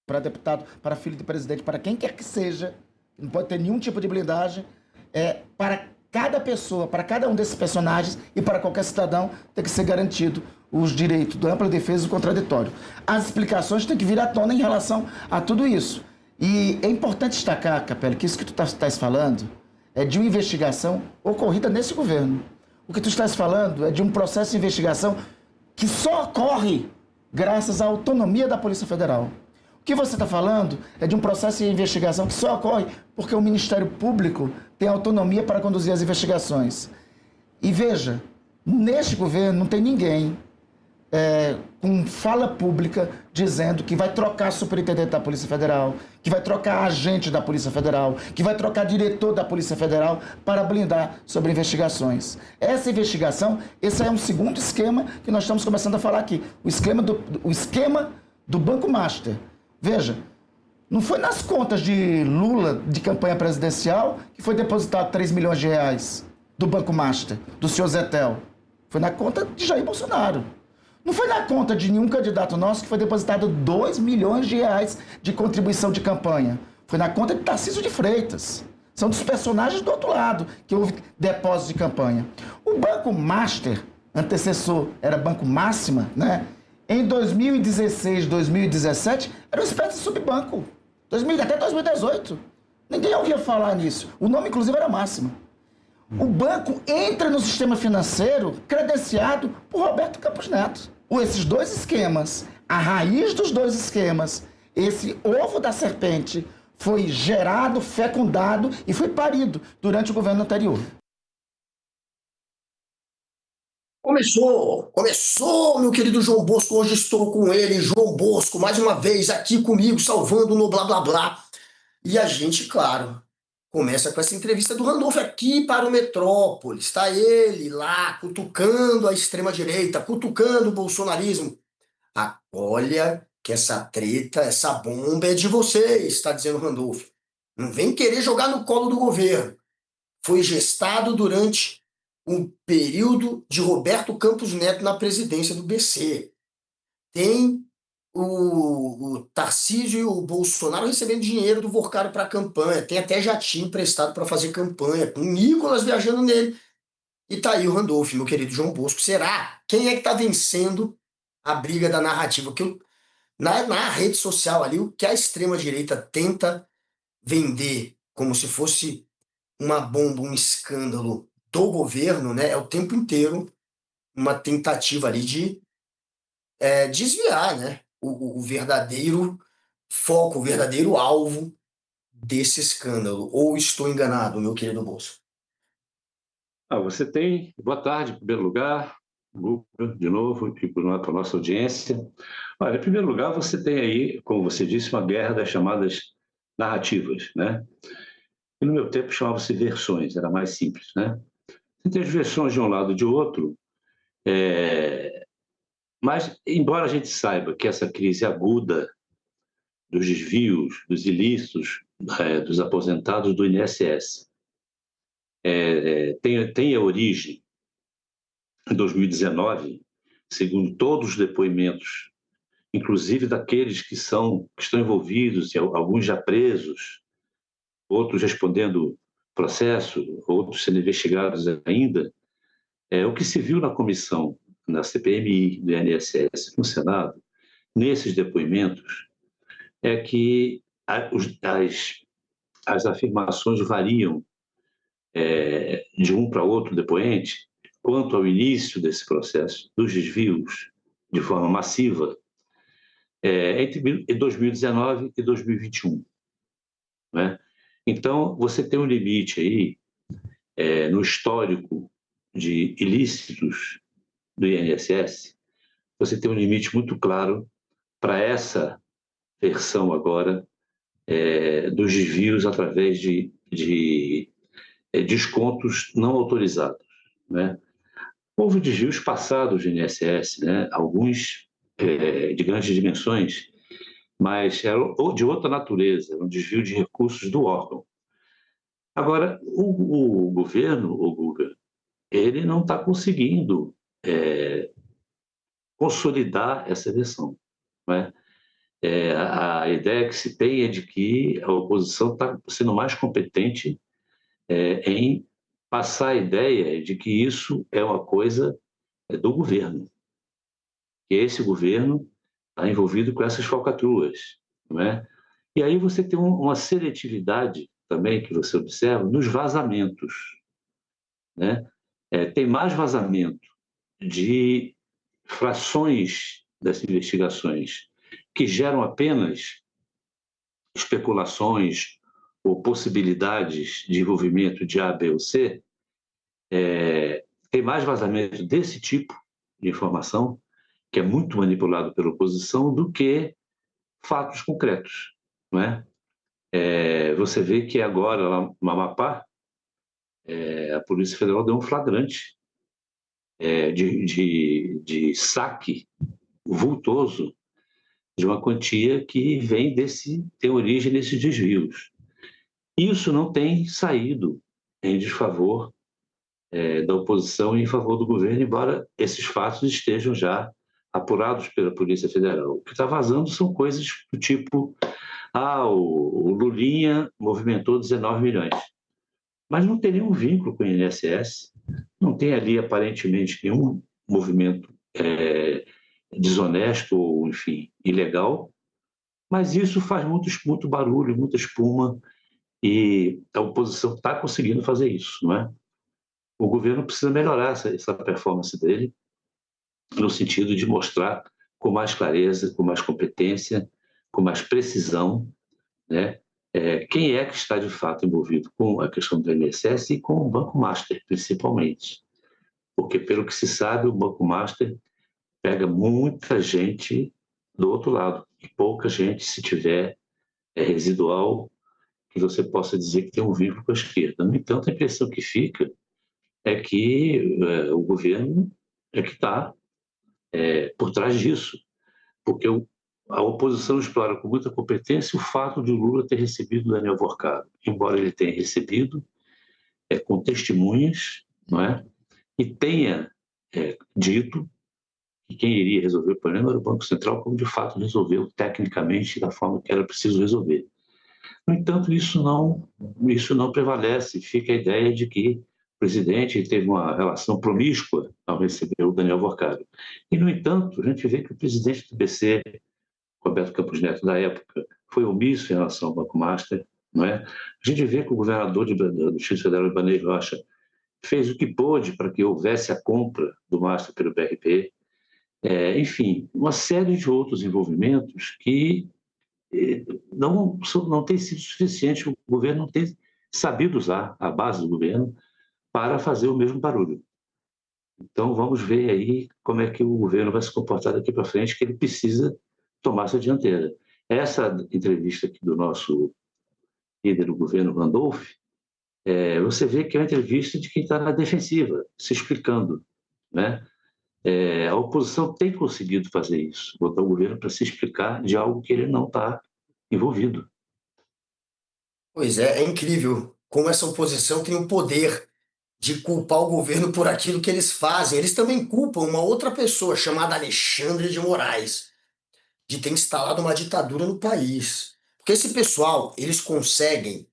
Para deputado, para filho de presidente, para quem quer que seja, não pode ter nenhum tipo de blindagem, para cada pessoa, para cada um desses personagens e para qualquer cidadão tem que ser garantido os direitos da ampla defesa e do contraditório. As explicações têm que vir à tona em relação a tudo isso. E é importante destacar, Capelli, que isso que tu estás falando é de uma investigação ocorrida nesse governo. O que tu estás falando é de um processo de investigação que só ocorre graças à autonomia da Polícia Federal. O que você está falando é de um processo de investigação que só ocorre porque o Ministério Público tem autonomia para conduzir as investigações. E veja, neste governo não tem ninguém com fala pública dizendo que vai trocar superintendente da Polícia Federal, que vai trocar agente da Polícia Federal, que vai trocar diretor da Polícia Federal para blindar sobre investigações. Essa investigação, esse é um segundo esquema que nós estamos começando a falar aqui. O esquema do Banco Master. Veja, não foi nas contas de Lula, de campanha presidencial, que foi depositado 3 milhões de reais do Banco Master, do senhor Zetel. Foi na conta de Jair Bolsonaro. Não foi na conta de nenhum candidato nosso que foi depositado 2 milhões de reais de contribuição de campanha. Foi na conta de Tarcísio de Freitas. São dos personagens do outro lado que houve depósito de campanha. O Banco Master, antecessor, era Banco Máxima, né? Em 2016, 2017, era uma espécie de subbanco. Até 2018. Ninguém ouvia falar nisso. O nome, inclusive, era Máxima. O banco entra no sistema financeiro credenciado por Roberto Campos Neto. Esses dois esquemas, a raiz dos dois esquemas, esse ovo da serpente foi gerado, fecundado e foi parido durante o governo anterior. Começou, meu querido João Bosco. Hoje estou com ele, João Bosco, mais uma vez aqui comigo, salvando no blá blá blá. E a gente, claro, começa com essa entrevista do Randolph aqui para o Metrópolis. Está ele lá, cutucando a extrema-direita, cutucando o bolsonarismo. Olha que essa treta, essa bomba é de vocês, está dizendo o Randolph. Não vem querer jogar no colo do governo. Foi gestado durante um período de Roberto Campos Neto na presidência do BC. Tem o Tarcísio e o Bolsonaro recebendo dinheiro do Vorcaro para a campanha. Tem até jatinho emprestado para fazer campanha, com o Nicolas viajando nele. E tá aí o Randolph, meu querido João Bosco. Será? Quem é que está vencendo a briga da narrativa? Na rede social ali, o que a extrema-direita tenta vender como se fosse uma bomba, um escândalo do governo, né, é o tempo inteiro uma tentativa ali de desviar, né, o verdadeiro foco, o verdadeiro alvo desse escândalo. Ou estou enganado, meu querido Bolso? Você tem... Boa tarde, em primeiro lugar, Luca, de novo, e para a nossa audiência. Olha, em primeiro lugar, você tem aí, como você disse, uma guerra das chamadas narrativas, né? E no meu tempo chamava-se versões, era mais simples, né? Você tem as versões de um lado e de outro, mas, embora a gente saiba que essa crise aguda dos desvios, dos ilícitos, dos aposentados do INSS, tem a origem em 2019, segundo todos os depoimentos, inclusive daqueles que estão envolvidos, alguns já presos, outros respondendo processo, outros sendo investigados ainda, o que se viu na comissão, na CPMI do INSS, no Senado, nesses depoimentos, é que as afirmações variam de um para outro depoente quanto ao início desse processo dos desvios de forma massiva entre 2019 e 2021. Né? Então, você tem um limite aí no histórico de ilícitos do INSS, você tem um limite muito claro para essa versão agora dos desvios através de descontos não autorizados, né? Houve desvios passados de INSS, né? Alguns de grandes dimensões, mas eram de outra natureza, um desvio de recursos do órgão. Agora, o governo, o Guga, ele não está conseguindo consolidar essa eleição. Não é? A ideia que se tem é de que a oposição está sendo mais competente em passar a ideia de que isso é uma coisa do governo, que esse governo está envolvido com essas falcatruas, não é? E aí você tem uma seletividade também que você observa nos vazamentos, né? Tem mais vazamento de frações das investigações que geram apenas especulações ou possibilidades de envolvimento de A, B ou C, tem mais vazamento desse tipo de informação, que é muito manipulado pela oposição, do que fatos concretos, não é? Você vê que agora, lá no Amapá, a Polícia Federal deu um flagrante de saque vultoso de uma quantia que tem origem nesses desvios. Isso não tem saído em desfavor da oposição e em favor do governo, embora esses fatos estejam já apurados pela Polícia Federal. O que está vazando são coisas do tipo: o Lulinha movimentou 19 milhões. Mas não tem nenhum vínculo com o INSS, não tem ali aparentemente nenhum movimento desonesto ou, enfim, ilegal, mas isso faz muito barulho, muita espuma, e a oposição está conseguindo fazer isso, não é? O governo precisa melhorar essa performance dele, no sentido de mostrar com mais clareza, com mais competência, com mais precisão, né? Quem é que está de fato envolvido com a questão do INSS e com o Banco Master, principalmente. Porque, pelo que se sabe, o Banco Master pega muita gente do outro lado, e pouca gente, se tiver residual, que você possa dizer que tem um vínculo com a esquerda. No entanto, a impressão que fica é que o governo é que está por trás disso, porque a oposição explora com muita competência o fato de o Lula ter recebido o Daniel Vorcado, embora ele tenha recebido com testemunhas, não é? E tenha dito que quem iria resolver o problema era o Banco Central, como de fato resolveu tecnicamente da forma que era preciso resolver. No entanto, isso não prevalece, fica a ideia de que o presidente teve uma relação promíscua ao receber o Daniel Vorcado. E, no entanto, a gente vê que o presidente do BC, Roberto Campos Neto, da época, foi omisso em relação ao Banco Master, não é? A gente vê que o governador do Distrito Federal, Ibanez Rocha, fez o que pôde para que houvesse a compra do Master pelo BRP. Enfim, uma série de outros envolvimentos que não tem sido suficiente, o governo não tem sabido usar a base do governo para fazer o mesmo barulho. Então, vamos ver aí como é que o governo vai se comportar daqui para frente, que ele precisa tomar essa dianteira. Essa entrevista aqui do nosso líder do governo, Randolph, você vê que é uma entrevista de quem está na defensiva, se explicando, né? A oposição tem conseguido fazer isso, botar o governo para se explicar de algo que ele não está envolvido. Pois é incrível como essa oposição tem o poder de culpar o governo por aquilo que eles fazem. Eles também culpam uma outra pessoa chamada Alexandre de Moraes de ter instalado uma ditadura no país. Porque esse pessoal, eles conseguem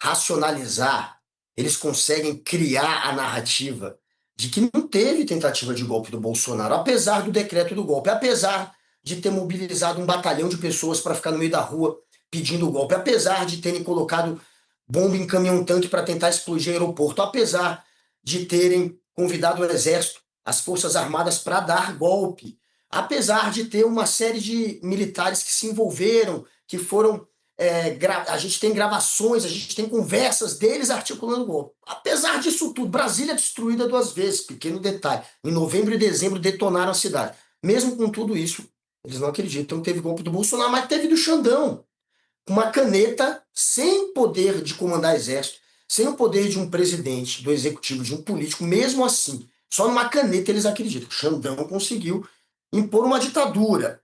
racionalizar, eles conseguem criar a narrativa de que não teve tentativa de golpe do Bolsonaro, apesar do decreto do golpe, apesar de ter mobilizado um batalhão de pessoas para ficar no meio da rua pedindo o golpe, apesar de terem colocado bomba em caminhão-tanque para tentar explodir o aeroporto, apesar de terem convidado o Exército, as Forças Armadas para dar golpe, apesar de ter uma série de militares que se envolveram, que foram a gente tem gravações, a gente tem conversas deles articulando golpe. Apesar disso tudo, Brasília destruída 2 vezes, pequeno detalhe. Em novembro e dezembro detonaram a cidade. Mesmo com tudo isso, eles não acreditam que teve golpe do Bolsonaro, mas teve do Xandão. Uma caneta, sem poder de comandar exército, sem o poder de um presidente, do executivo, de um político, mesmo assim, Só numa caneta eles acreditam. Xandão conseguiu impor uma ditadura.